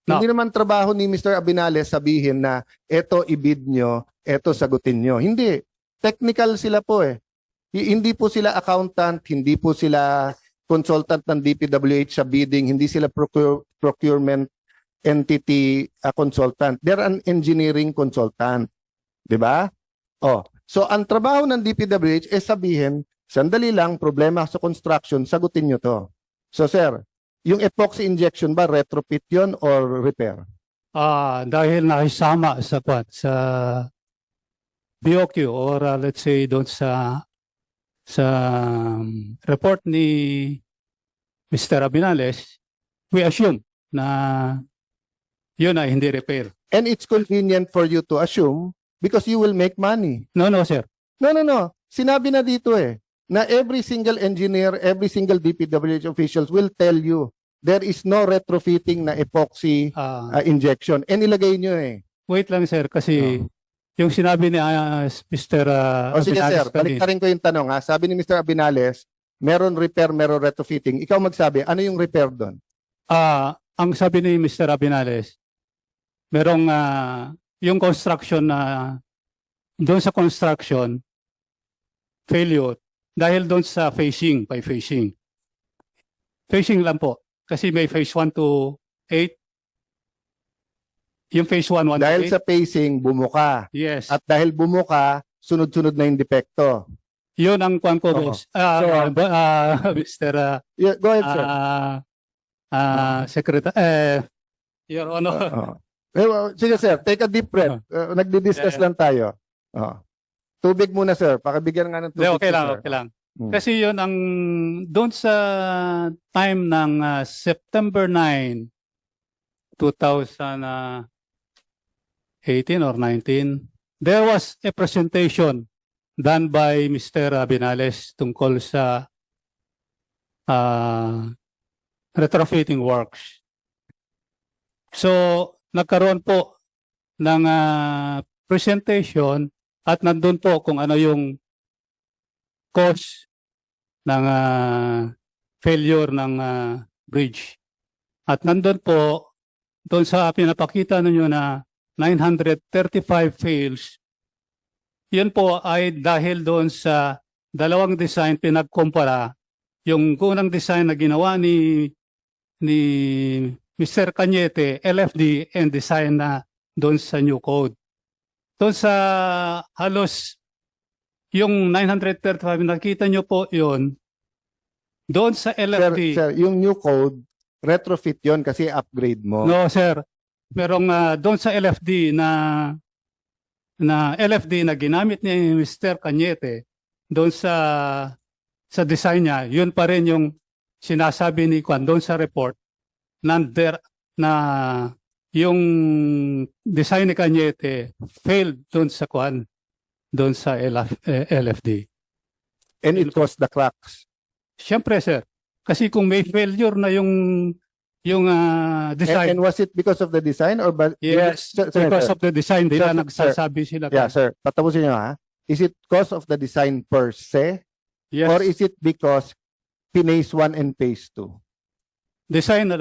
No. Hindi naman trabaho ni Mr. Abinales sabihin na eto ibid nyo, eto sagutin nyo. Hindi. Technical sila po eh. Hindi po sila accountant, hindi po sila consultant ng DPWH sa bidding, hindi sila procurement entity consultant. They're an engineering consultant. 'Di ba? Oh, so ang trabaho ng DPWH is sabihin, sandali lang, problema sa construction, sagutin nyo to. So sir, yung epoxy injection ba, retrofit yun or repair? Dahil nakisama sa BOQ or let's say doon sa report ni Mr. Abinales, we assume na yun ay hindi repair. And it's convenient for you to assume because you will make money. No, sir. No. Sinabi na dito eh, na every single engineer, every single DPWH officials will tell you there is no retrofitting na epoxy injection. And ilagay nyo eh. Wait lang, sir, kasi yung sinabi ni Mr. Sige Abinales sir, baliktarin ko yung tanong ha. Sabi ni Mr. Abinales, meron repair, meron retrofitting. Ikaw magsabi, ano yung repair doon? Ang sabi ni Mr. Abinales, merong yung construction na doon sa construction failure dahil doon sa phasing, by phasing. Phasing lang po. Kasi may phase 1 to 8. Yung phase 1, 1 Dahil to 8. sa pacing, bumuka. Yes. At dahil bumuka, sunod-sunod na yung depekto. Yun ang kwan ko, Oo. boss. Mr. Yeah, go ahead, sir. Secretary, Your Honor. Sige, sir. Take a deep breath. Nagdi-discuss lang tayo. Tubig muna, sir. Pakibigyan nga ng tubig. Okay lang, sir. okay lang. Hmm. Kasi yun ang doon sa time ng September 9, 2018 or 19, there was a presentation done by Mr. Abinales tungkol sa retrofitting works. So, nagkaroon po ng presentation at nandun po kung ano yung cause ng failure ng bridge. At nandun po, doon sa pinapakita ninyo na 935 fails, yun po ay dahil doon sa dalawang design pinagkumpara. Yung unang design na ginawa ni Mr. Cañete, LFD, and design na doon sa new code. Doon sa halos yung 935, nakita nyo po yun, doon sa LFD. Sir, yung new code, retrofit yon kasi upgrade mo. No, sir. Merong doon sa LFD na LFD na ginamit ni Mr. Cañete, doon sa design niya, yun pa rin yung sinasabi ni Kwan doon sa report na yung design ni Cañete failed doon sa Kwan, doon sa LFD. And it caused the cracks. Siyempre, sir. Kasi kung may failure na yung design. And was it because of the design or Yes, sir, because sir, of the design, di Sir, na nagsasabi sila. Yeah, sir. Patapusin niyo ha. Is it cause of the design per se? Yes. Or is it because phase 1 and phase 2? Design na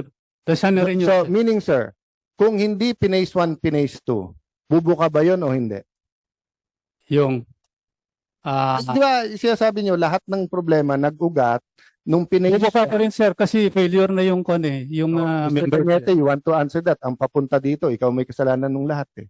rin yun. So, meaning sir, kung hindi phase 1, phase 2, bubuka ba yun o hindi? Yung Di ba, sinasabi niyo, lahat ng problema nag-ugat nung bubuka pa rin, sir, kasi failure na yung kwan eh. Yung Mr. member. Cañete, you want to answer that? Ang papunta dito, ikaw may kasalanan nung lahat eh.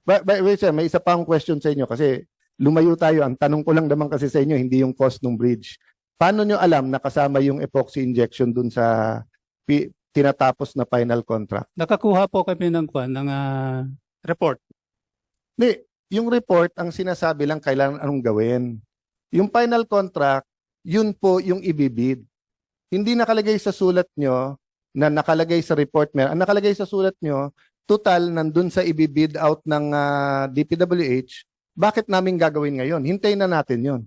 Wait, sir, may isa pa akong question sa inyo kasi lumayo tayo. Ang tanong ko lang naman kasi sa inyo, hindi yung cost ng bridge. Paano nyo alam na kasama yung epoxy injection dun sa tinatapos na final contract? Nakakuha po kami ng kwan, ng report. Hindi, yung report, ang sinasabi lang kailangan anong gawin. Yung final contract, yun po yung ibibid. Hindi nakalagay sa sulat nyo na nakalagay sa report. Ang nakalagay sa sulat nyo, total nandun sa ibibid out ng DPWH, bakit namin gagawin ngayon? Hintayin na natin yun.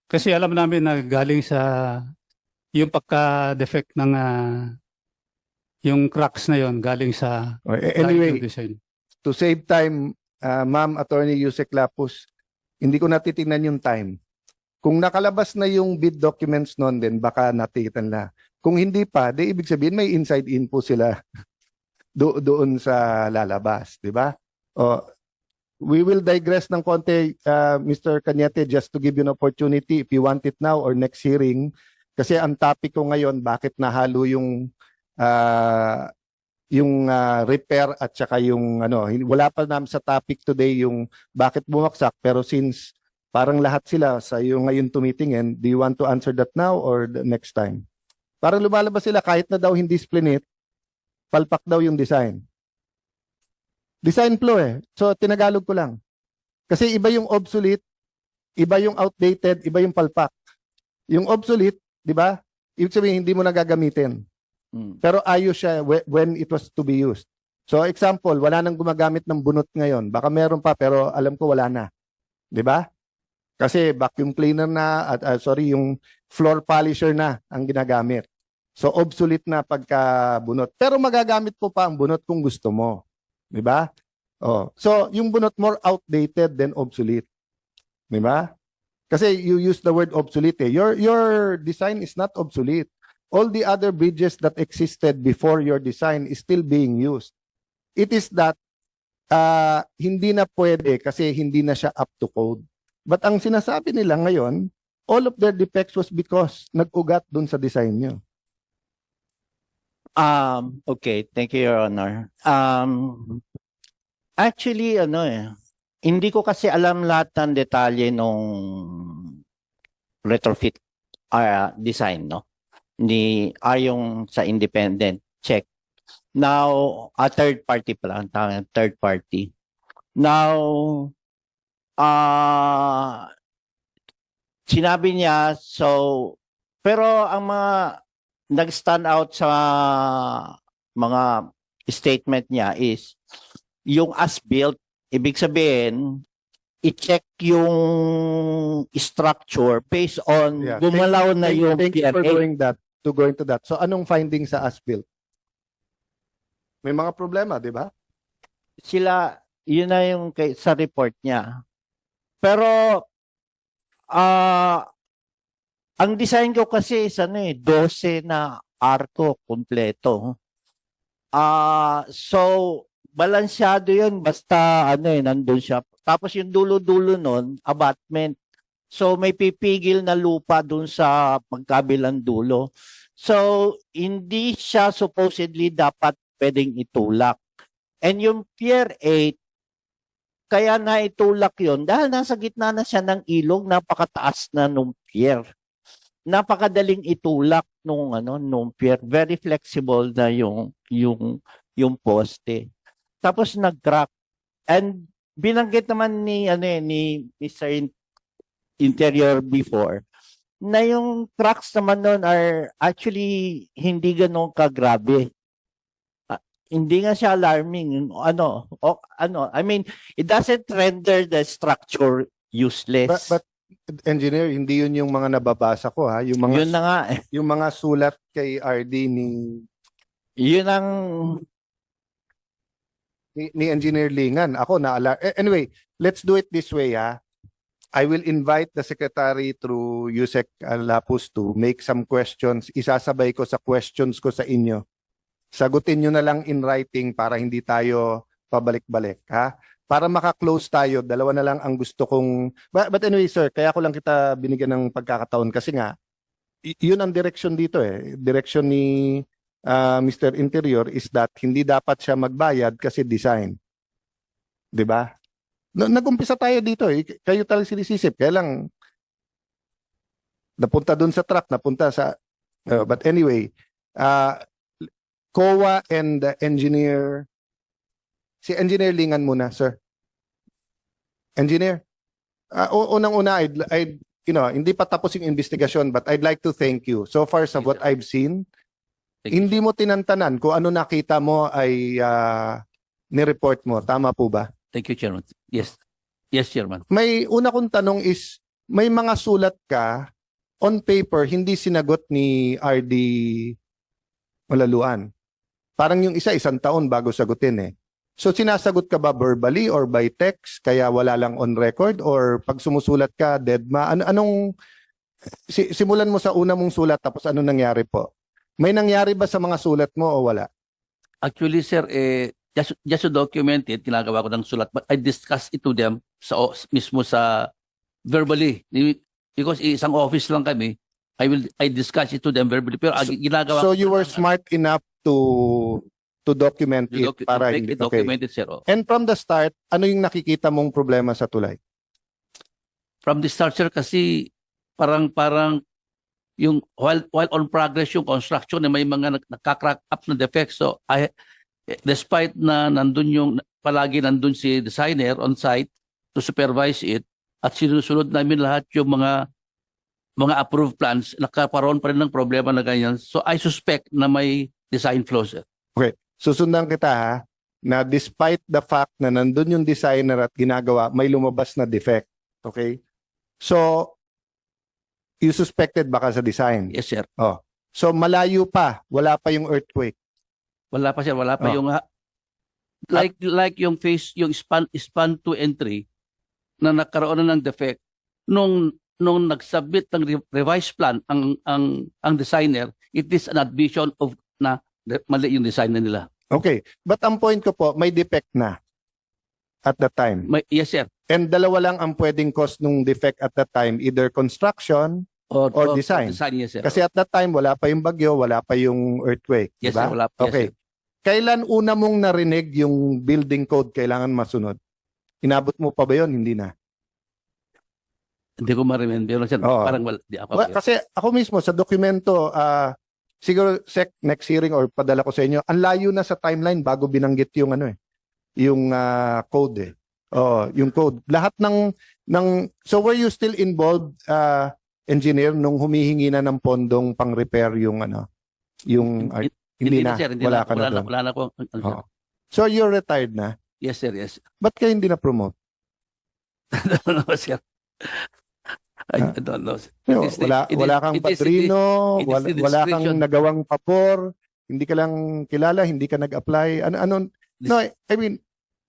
Kasi alam namin na galing sa yung pagka-defect ng yung cracks na yon galing sa Anyway, design. to save time, Ma'am Attorney Yusek Lapus, hindi ko natitingnan yung time. Kung nakalabas na yung bid documents noon din, baka natikitan na. Kung hindi pa, di ibig sabihin may inside info sila doon sa lalabas, di ba? O, we will digress ng konti, Mr. Cañete, just to give you an opportunity if you want it now or next hearing. Kasi ang topic ko ngayon, bakit nahalo yung repair at saka yung wala pa naman sa topic today yung bakit bumagsak, pero since parang lahat sila sa yung ngayon tumitingin, do you want to answer that now or the next time? Parang lumalabas sila kahit na daw hindi splinit, palpak daw yung design. Design flow So tinagalog ko lang. Kasi iba yung obsolete, iba yung outdated, iba yung palpak. Yung obsolete, di ba? Ibig sabihin hindi mo na gagamitin. Pero ayos siya when it was to be used. So example, wala nang gumagamit ng bunot ngayon. Baka meron pa pero alam ko wala na. Di ba? Kasi vacuum cleaner na at yung floor polisher na ang ginagamit. So obsolete na pagka bunot. Pero magagamit po pa ang bunot kung gusto mo. Di ba? So yung bunot more outdated than obsolete. Di ba? Kasi you use the word obsolete. Your design is not obsolete. All the other bridges that existed before your design is still being used. It is that hindi na pwede kasi hindi na siya up to code. But ang sinasabi nila ngayon, all of their defects was because nag-ugat dun sa design nyo. Okay, thank you, Your Honor. Actually, hindi ko kasi alam lahat ng detalye nung retrofit design, no? Yung sa independent check. Now, a third party pala, third party. Now, sinabi niya, pero ang mga nag-stand out sa mga statement niya is yung as-built, ibig sabihin, i-check yung structure based on gumalaw na yung Thank you for PRA. going to that. So anong findings sa as-built? May mga problema, di ba? Sila, yun na yung sa report niya. Pero, ang design ko kasi is 12 na arko kompleto. So balansyado 'yun basta nandun siya. Tapos yung dulo-dulo nun, abutment. So may pipigil na lupa dun sa pagkabilang dulo. So hindi siya supposedly dapat pwedeng itulak. And yung Pier 8, kaya na itulak 'yon dahil nasa gitna na siya ng ilog, napakataas na nung pier. Napakadaling itulak nung pier, very flexible na yung poste. Tapos nag-crack. And binanggit naman ni Mr. Interior before na yung cracks naman noon are actually hindi ganun kagrabe. Hindi nga siya alarming. I mean, it doesn't render the structure useless. But engineer, hindi yun yung mga nababasa ko ha. Yung mga yun na nga. Yung mga sulat kay RD yun ang ni Engineer Lingan. Ako anyway, let's do it this way ha. I will invite the secretary through Yusek Lapus to make some questions. Isasabay ko sa questions ko sa inyo. Sagutin nyo na lang in writing para hindi tayo pabalik-balik ha. Para maka-close tayo, dalawa na lang ang gusto kong... But anyway, sir, kaya ko lang kita binigyan ng pagkakataon kasi nga, yun ang direction dito Direction ni Mr. Interior is that hindi dapat siya magbayad kasi design. Diba? Nag-umpisa tayo dito Kayo talagang sinisisip. Kaya lang, napunta dun sa truck, napunta sa... but anyway, COA and the engineer... Si Engineer Lingan muna, sir. Engineer, unang-una, I'd hindi pa tapos yung investigasyon but I'd like to thank you. So far sa what I've seen, hindi mo tinantanan kung ano nakita mo ay ni-report mo. Tama po ba? Thank you, Chairman. Yes. Yes, Chairman. May una kong tanong is, may mga sulat ka on paper hindi sinagot ni RD Malaluan. Parang yung isa, 1 taon bago sagutin So sinasagot ka ba verbally or by text kaya wala lang on record, or pag sumusulat ka deadma? Anong simulan mo sa una mong sulat tapos ano nangyari po? May nangyari ba sa mga sulat mo o wala? Actually, sir, just to document it, ginagawa ko ng sulat. But I discuss it to them mismo sa verbally. Because isang office lang kami, I discuss it to them verbally. Pero ginagawa So ko you were lang- smart enough to document to it para make hindi. it Okay. documented, sir. Oh. And from the start, ano yung nakikita mong problema sa tulay? From the start, sir, kasi parang yung while on progress yung construction, may mga nakaka-crack up na defects. So despite na palagi nandun si designer on site to supervise it, at sinusunod namin lahat yung mga approved plans, nakaparoon pa rin ng problema na ganyan. So I suspect na may design flaws, sir. Susundan kita ha, na despite the fact na nandun yung designer at ginagawa, may lumabas na defect. Okay? So, you suspected baka sa design. Yes, sir. So, malayo pa, wala pa yung earthquake. Wala pa, sir. Wala pa Oh. yung like yung span 2 and 3 na nagkaroon na ng defect nung nag-submit ng revised plan ang designer, it is an admission of na mali yung design na nila. Okay. But ang point ko po, may defect na at that time. Yes, sir. And dalawa lang ang pwedeng cause nung defect at that time, either construction, Or design. Yes, sir. kasi at that time, wala pa yung bagyo, wala pa yung earthquake. Yes, diba? sir. Wala pa. Okay. Yes, sir. Kailan una mong narinig yung building code kailangan masunod? Inabot mo pa ba yun? Hindi na. Hindi ko ma-remember. Sir. Oo. Parang wala. Di ako. Well, kasi ako mismo sa dokumento, siguro Sec, next hearing or padala ko sa inyo, ang layo na sa timeline bago binanggit yung yung code eh. Yung code. Lahat ng so were you still involved, engineer, nung humihingi na ng pondong pang-repair yung hindi na, sir. wala ka na doon. Wala na ko. Oo. So you're retired na. Yes, sir. Yes. Ba't kayo hindi na-promote? I don't know, sir. I don't know. Sir. It is the- Wala kang it is- padrino, it is the wala kang discretion. nagawang papor, hindi ka lang kilala, hindi ka nag-apply. No, I mean,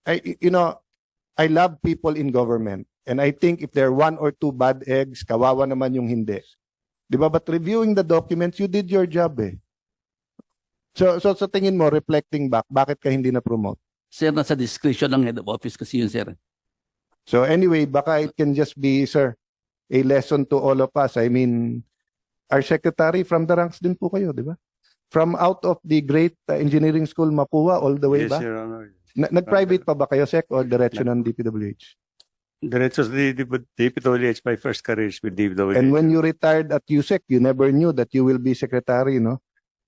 I love people in government. And I think if there are 1 or 2 bad eggs, kawawa naman yung hindi. Di ba? But reviewing the documents, you did your job eh. So sa tingin mo, reflecting back, bakit ka hindi na-promote? Sir, nasa discretion ng head of office kasi yun, sir. So anyway, baka it can just be, sir, a lesson to all of us. I mean, our secretary from the ranks din po kayo, di ba? From out of the great engineering school, Mapua, all the way Yes, ba? Your Honor. Nag-private pa ba kayo, Sec, o diretso ng DPWH? Diretso sa DPWH, my first career is with DPWH. And when you retired at USEC, you never knew that you will be secretary, no?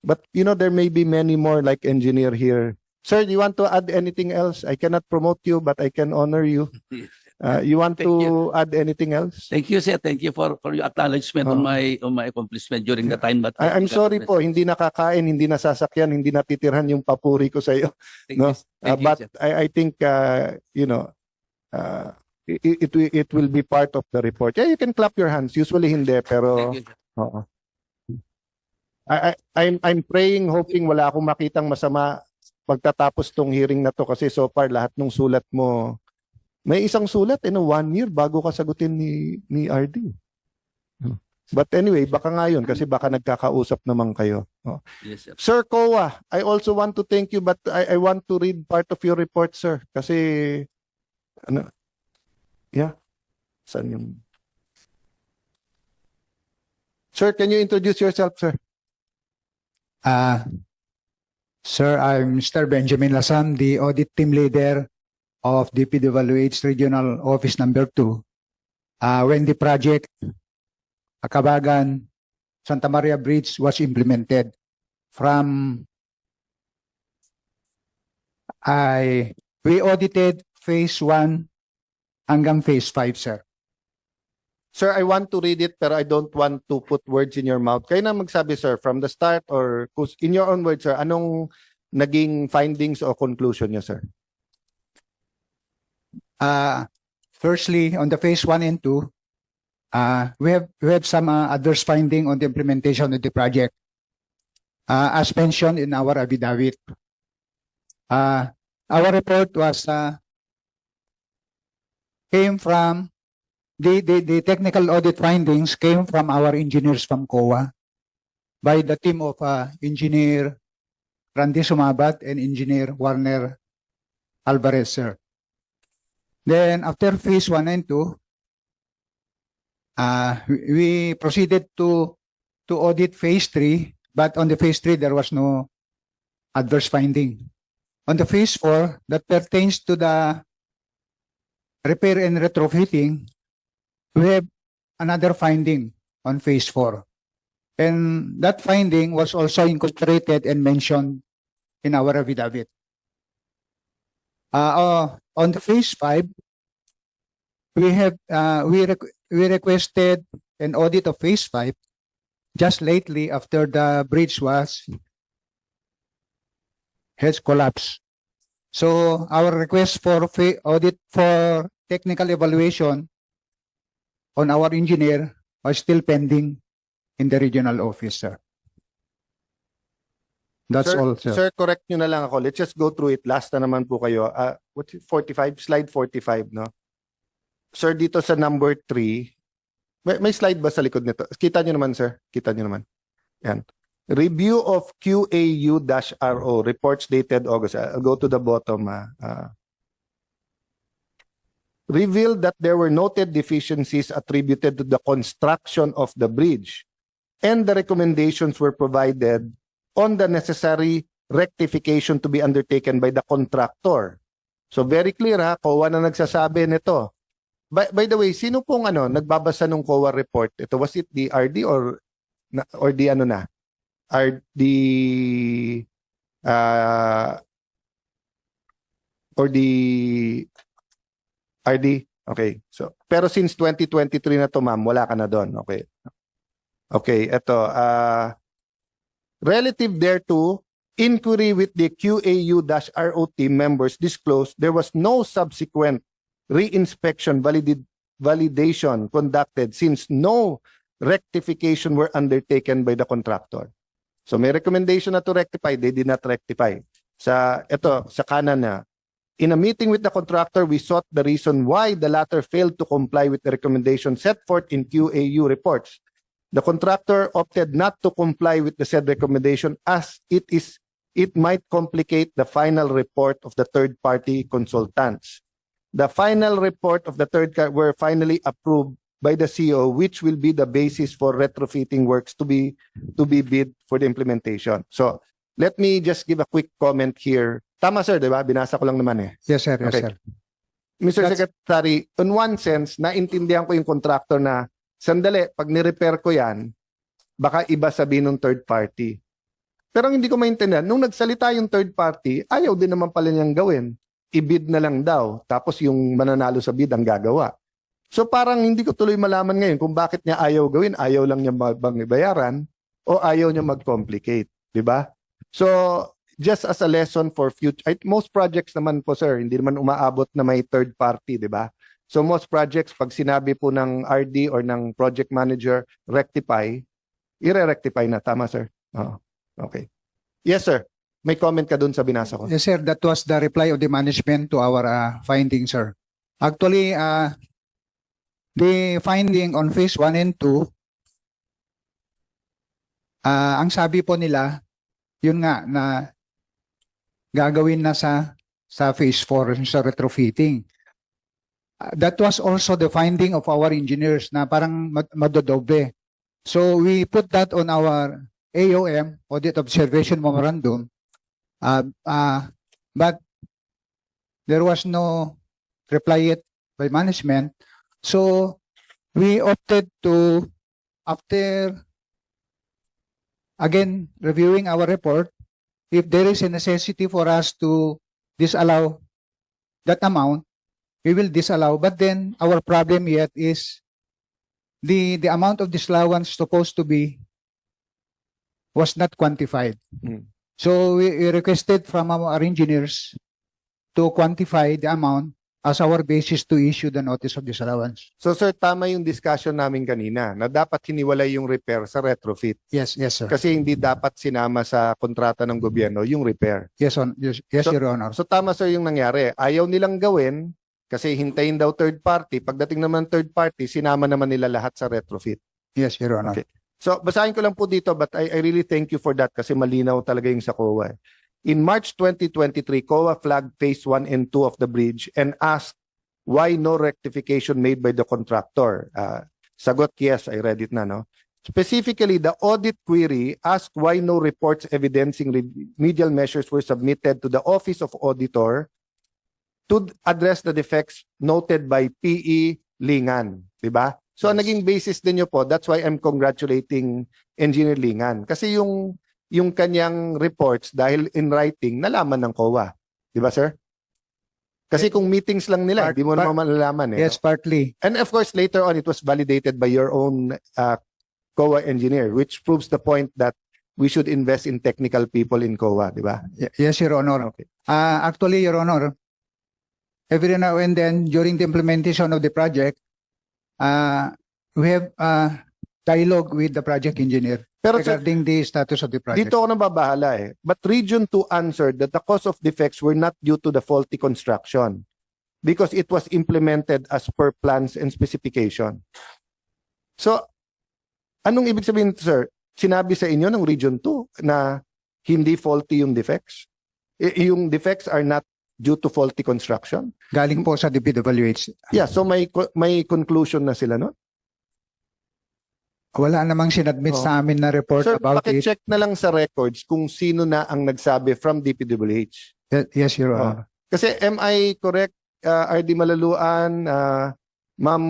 But, there may be many more like engineer here. Sir, do you want to add anything else? I cannot promote you, but I can honor you. You want Thank to add anything else? Thank you, sir. Thank you for your acknowledgement on my accomplishment during the time. But I'm sorry po, hindi nakakain, hindi nasasakyan, hindi natitirhan yung papuri ko sa iyo. Thank no? you, thank you, But sir. I think, it will be part of the report. Yeah, you can clap your hands. Usually hindi, pero Thank you, sir. oo. I'm praying, hoping wala akong makitang masama pagtatapos tong hearing na to kasi so far lahat ng sulat mo, may isang sulat 1 year bago ka sagutin ni RD. But anyway, baka nga yun kasi baka nagkakausap naman kayo. Yes, sir. Sir Kowa, I also want to thank you but I want to read part of your report, sir. Kasi, saan yung... Sir, can you introduce yourself, sir? Sir, I'm Mr. Benjamin Lasam, the audit team leader of DPWH Regional Office Number 2. When the project Akabagan Santa Maria Bridge was implemented we audited phase 1 hanggang phase 5, sir. Sir, I want to read it pero I don't want to put words in your mouth. Kayo na magsabi, sir, from the start or in your own words, sir, anong naging findings o conclusion niyo, sir? Firstly, on the phase 1 and 2, we have some adverse finding on the implementation of the project. As mentioned in our affidavit, our report was came from the technical audit findings came from our engineers from COA by the team of engineer Randy Sumabat and engineer Warner Alvarez, sir. Then after phase 1 and 2, we proceeded to audit phase 3, but on the phase 3 there was no adverse finding. On the phase 4 that pertains to the repair and retrofitting, we have another finding on phase 4. And that finding was also incorporated and mentioned in our affidavit. On the phase 5, we requested an audit of phase 5 just lately after the bridge has collapsed. So our request for audit for technical evaluation on our engineer are still pending in the regional office, sir. That's Sir, all, sir. Sir, correct nyo na lang ako. Let's just go through it. Last na naman po kayo. What's it? 45? Slide 45, no? Sir, dito sa number 3, may slide ba sa likod nito? Kita nyo naman, sir. Kita nyo naman. Yan. Review of QAU-RO, reports dated August. I'll go to the bottom. Revealed that there were noted deficiencies attributed to the construction of the bridge, and the recommendations were provided on the necessary rectification to be undertaken by the contractor. So very clear ha, COA na nagsasabi nito. By the way, sino pong nagbabasa ng COA report? Ito, was it the RD or the ano na? Or the RD? Okay. So, pero since 2023 na to, ma'am, wala ka na doon. Okay. Okay, ito. Relative thereto, inquiry with the QAU-RO team members disclosed there was no subsequent re-inspection validation conducted since no rectification were undertaken by the contractor. So may recommendation na to rectify, they did not rectify. Sa kanan na, in a meeting with the contractor, we sought the reason why the latter failed to comply with the recommendation set forth in QAU reports. The contractor opted not to comply with the said recommendation as it might complicate the final report of the third-party consultants. The final report of the were finally approved by the CO, which will be the basis for retrofitting works to be bid for the implementation. So let me just give a quick comment here. Tama, sir, di ba? Binasa ko lang naman eh. Yes, sir. Yes, Okay. sir. Mr. Secretary, in one sense, naintindihan ko yung contractor na sandali, pag ni-repair ko yan, baka iba sabihin ng third party. Pero ang hindi ko maintindihan, nung nagsalita yung third party, ayaw din naman pala niyang gawin. I-bid na lang daw, tapos yung mananalo sa bid ang gagawa. So parang hindi ko tuloy malaman ngayon kung bakit niya ayaw gawin, ayaw lang niya bang ibayaran, o ayaw niya mag-complicate. Diba? So, just as a lesson for future, most projects naman po, sir, hindi naman umaabot na may third party, diba? So most projects, pag sinabi po ng RD or ng project manager, rectify, i-rectify na. Tama, sir? Oo. Okay. Yes, sir. May comment ka dun sa binasa ko. Yes, sir. That was the reply of the management to our findings, sir. Actually, the finding on phase 1 and 2, ang sabi po nila, yun nga, na gagawin na sa phase 4, sa retrofitting. That was also the finding of our engineers na parang madodoble. So we put that on our AOM, Audit Observation Memorandum, but there was no reply yet by management. So we opted to, after again reviewing our report, if there is a necessity for us to disallow that amount, we will disallow. But then our problem yet is the amount of disallowance supposed to be was not quantified. So we requested from our engineers to quantify the amount as our basis to issue the notice of disallowance. So sir, tama yung discussion namin kanina na dapat hiniwalay yung repair sa retrofit. Yes, sir. Kasi hindi dapat sinama sa kontrata ng gobyerno yung repair. Yes, So- Your Honor. So tama sir yung nangyari. Ayaw nilang gawin kasi hintayin daw third party. Pagdating naman third party, sinama naman nila lahat sa retrofit. Yes, Your Honor. Okay. So basahin ko lang po dito but I really thank you for that kasi malinaw talaga yung sa COA. In March 2023, COA flagged phase 1 and 2 of the bridge and asked why no rectification made by the contractor. Sagot, yes, I read it na, no? Specifically, the audit query asked why no reports evidencing remedial measures were submitted to the Office of Auditor to address the defects noted by PE Lingan. Diba? So, ang naging basis din nyo po, that's why I'm congratulating Engineer Lingan. Kasi yung kanyang reports, dahil in writing, nalaman ng COA. Diba, sir? Kasi kung meetings lang nila, hindi mo naman malalaman. Yes, partly. And of course, later on, it was validated by your own COA engineer, which proves the point that we should invest in technical people in COA, di ba? Yes, Your Honor. Okay. Actually, Your Honor, every now and then during the implementation of the project, we have dialogue with the project engineer Pero sir, regarding the status of the project. dito ako nababahala eh. But Region 2 answered that the cause of defects were not due to the faulty construction because it was implemented as per plans and specification. So, anong ibig sabihin, sir? Sinabi sa inyo ng Region 2 na hindi faulty yung defects? Yung defects are not due to faulty construction? Galing po sa DPWH. Yeah, so may conclusion na sila, no? Wala namang sinadmit Oh. sa amin na report Sir, about it. check na lang sa records kung sino na ang nagsabi from DPWH. Yes, Your Oh. Honor. Kasi am I correct, RD Malaluan, Ma'am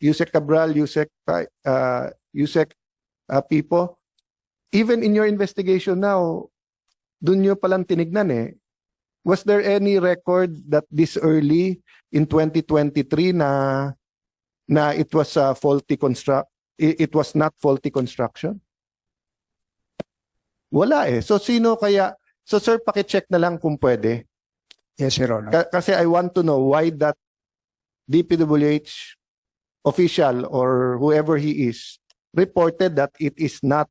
Yusek Cabral, Yusek Pipo, even in your investigation now, dun nyo palang tinignan eh. Was there any record that this early in 2023 na it was it was not faulty construction? Wala eh. So sino kaya? So sir, paki-check na lang kung pwede. Yes, Your Honor. Kasi I want to know why that DPWH official or whoever he is reported that it is not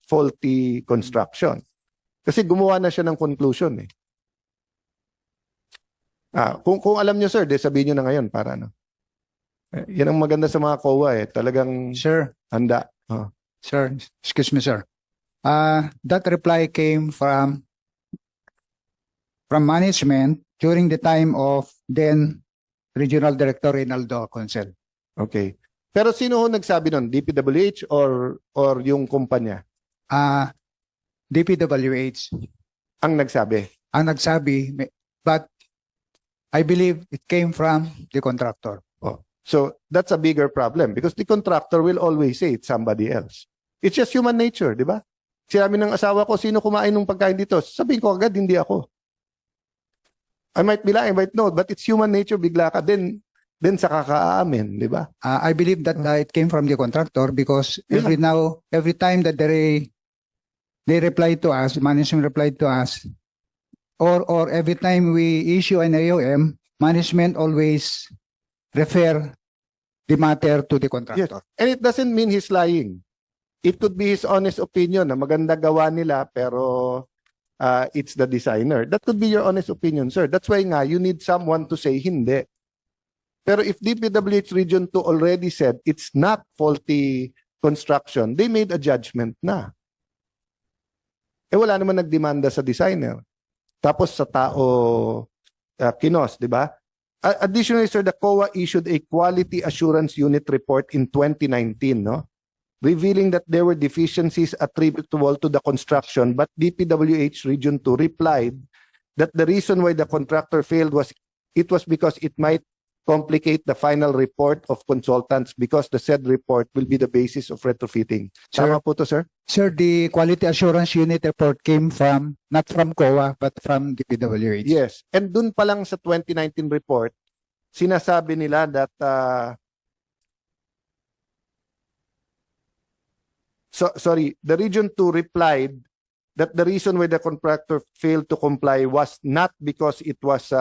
faulty construction. Kasi gumawa na siya ng conclusion eh. Kung alam nyo sir, sabihin nyo na ngayon para ano. Yan ang maganda sa mga COA eh. Talagang Sir, handa. sir, excuse me, sir. That reply came from management during the time of then Regional Director Reynaldo Consel. Okay. Pero sino ho nagsabi nun? DPWH or yung kumpanya? DPWH Ang nagsabi? ang nagsabi, but I believe it came from the contractor. So that's a bigger problem because the contractor will always say it's somebody else. It's just human nature, di ba? Sinabi ng asawa ko, sino kumain ng pagkain dito? Sabihin ko agad, hindi ako. I might be lying, I might not, but it's human nature, bigla ka, then saka ka-aamin, di ba? I believe that it came from the contractor because every time that they replied to us, management replied to us, or every time we issue an AOM, management always refer the matter to the contractor. And it doesn't mean he's lying. It could be his honest opinion na maganda gawa nila pero it's the designer. That could be your honest opinion, sir. That's why nga, you need someone to say hindi. Pero if DPWH Region 2 already said it's not faulty construction, they made a judgment na. Wala naman nagdemanda sa designer. Tapos sa tao kinos, di ba? Additionally, sir, the COA issued a Quality Assurance Unit report in 2019, no? Revealing that there were deficiencies attributable to the construction, but DPWH Region 2 replied that the reason why the contractor failed was because it might complicate the final report of consultants because the said report will be the basis of retrofitting. Sir. Tama po to, sir? Sir, the Quality Assurance Unit report came from, not from COA, but from the DPWH. Yes. And dun pa lang sa 2019 report, sinasabi nila that the Region 2 replied that the reason why the contractor failed to comply was not because it was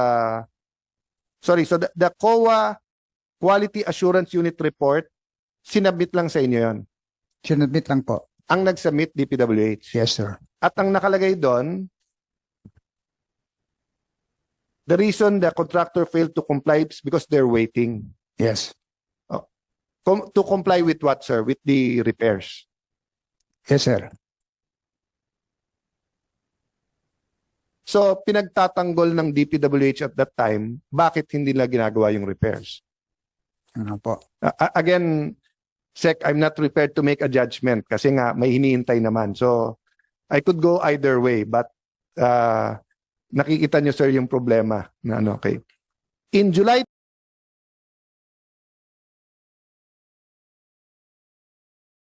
Sorry, so the COA Quality Assurance Unit report, sinabit lang sa inyo yon. Sinubmit lang po. Ang nag-submit, DPWH. Yes, sir. At ang nakalagay doon, the reason the contractor failed to comply is because they're waiting. Yes. To comply with what, sir? With the repairs. Yes, sir. So, pinagtatanggol ng DPWH at that time, bakit hindi nila ginagawa yung repairs? Ano po? Again, Sec, I'm not prepared to make a judgment kasi nga may hinihintay naman. So, I could go either way, but nakikita nyo, sir, yung problema na ano, okay. In July